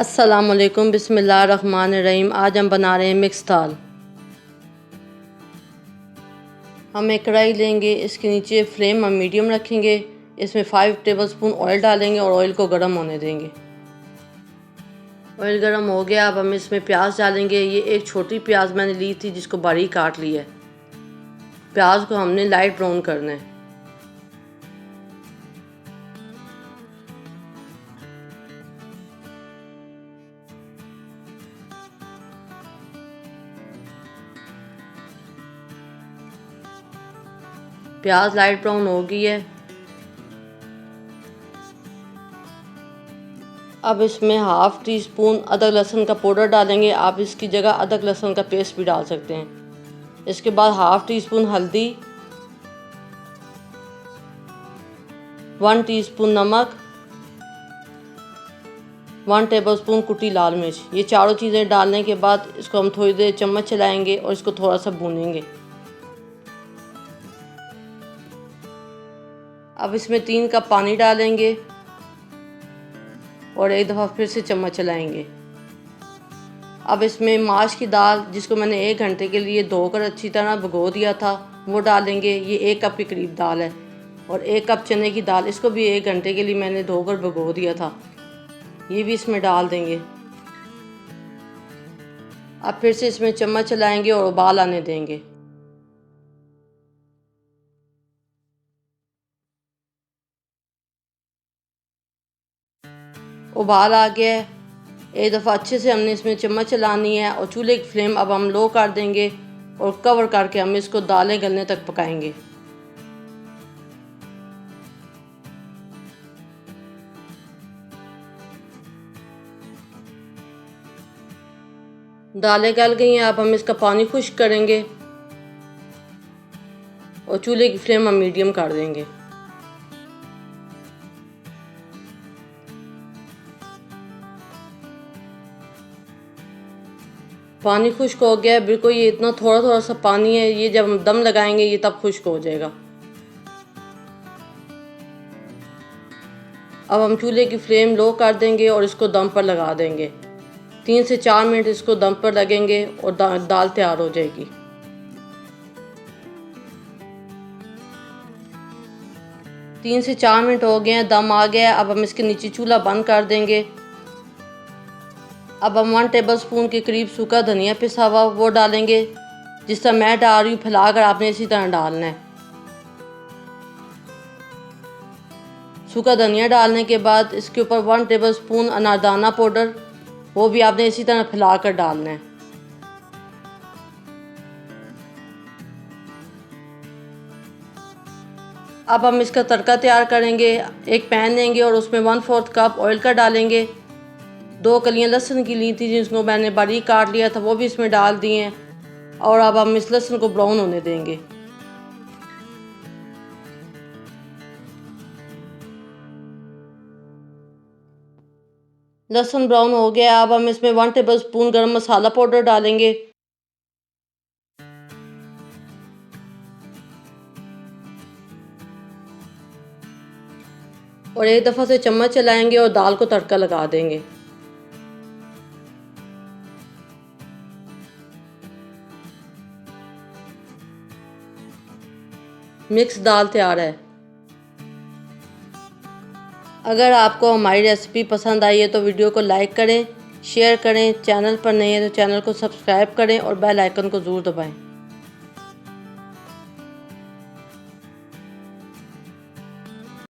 अस्सलामुअलैकुम बिस्मिल्लाहिर्रहमानिर्रहीम। आज हम बना रहे हैं मिक्स दाल। हम एक कढ़ाई लेंगे, इसके नीचे फ्लेम हम मीडियम रखेंगे। इसमें 5 टेबलस्पून ऑयल डालेंगे और ऑयल को गर्म होने देंगे। ऑयल गर्म हो गया, अब हम इसमें प्याज डालेंगे। ये एक छोटी प्याज मैंने ली थी जिसको बारीक काट लिया है। प्याज को हमने लाइट ब्राउन करना है। प्याज लाइट ब्राउन हो गई है। अब इसमें हाफ टी स्पून अदरक लहसुन का पाउडर डालेंगे। आप इसकी जगह अदरक लहसुन का पेस्ट भी डाल सकते हैं। इसके बाद हाफ टी स्पून हल्दी, 1 टीस्पून नमक, 1 टेबलस्पून कुटी लाल मिर्च। ये चारों चीज़ें डालने के बाद इसको हम थोड़ी देर चम्मच चलाएंगे और इसको थोड़ा सा भूनेंगे। अब इसमें 3 कप पानी डालेंगे और एक दफ़ा फिर से चम्मच चलाएंगे। अब इसमें माश की दाल, जिसको मैंने 1 घंटे के लिए धोकर अच्छी तरह भिगो दिया था, वो डालेंगे। ये 1 कप के करीब दाल है। और 1 कप चने की दाल, इसको भी 1 घंटे के लिए मैंने धोकर भिगो दिया था, ये भी इसमें डाल देंगे। अब फिर से इसमें चम्मच चलाएंगे और उबाल आने देंगे। उबाल आ गया है। एक दफ़ा अच्छे से हमने इसमें चम्मच चलानी है और चूल्हे की फ्लेम अब हम लो कर देंगे और कवर करके हम इसको दालें गलने तक पकाएंगे। दालें गल गई हैं। अब हम इसका पानी खुश्क करेंगे और चूल्हे की फ्लेम हम मीडियम कर देंगे। पानी खुश्क हो गया है बिल्कुल। ये इतना थोड़ा थोड़ा सा पानी है, ये जब हम दम लगाएंगे ये तब खुश्क हो जाएगा। अब हम चूल्हे की फ्लेम लो कर देंगे और इसको दम पर लगा देंगे। 3 से 4 मिनट इसको दम पर लगेंगे और दाल तैयार हो जाएगी। तीन से 4 मिनट हो गए हैं, दम आ गया है। अब हम इसके नीचे चूल्हा बंद कर देंगे। अब हम 1 टेबलस्पून के करीब सूखा धनिया पिसा हुआ वो डालेंगे। जिस तरह मैं डाल रही हूँ फैलाकर आपने इसी तरह डालना है। सूखा धनिया डालने के बाद इसके ऊपर 1 टेबलस्पून अनारदाना पाउडर, वो भी आपने इसी तरह फैलाकर डालना है। अब हम इसका तड़का तैयार करेंगे। एक पैन लेंगे और उसमें 1/4 कप ऑयल का डालेंगे। 2 कलियां लहसुन की ली थी जिसको मैंने बारीक काट लिया था, वो भी इसमें डाल दिए हैं। और अब हम इस लहसुन को ब्राउन होने देंगे। लहसुन ब्राउन हो गया। अब हम इसमें 1 टेबलस्पून गरम मसाला पाउडर डालेंगे और एक दफ़ा से चम्मच चलाएंगे और दाल को तड़का लगा देंगे। मिक्स दाल तैयार है। अगर आपको हमारी रेसिपी पसंद आई है तो वीडियो को लाइक करें, शेयर करें। चैनल पर नए हैं तो चैनल को सब्सक्राइब करें और बेल आइकन को ज़रूर दबाएं।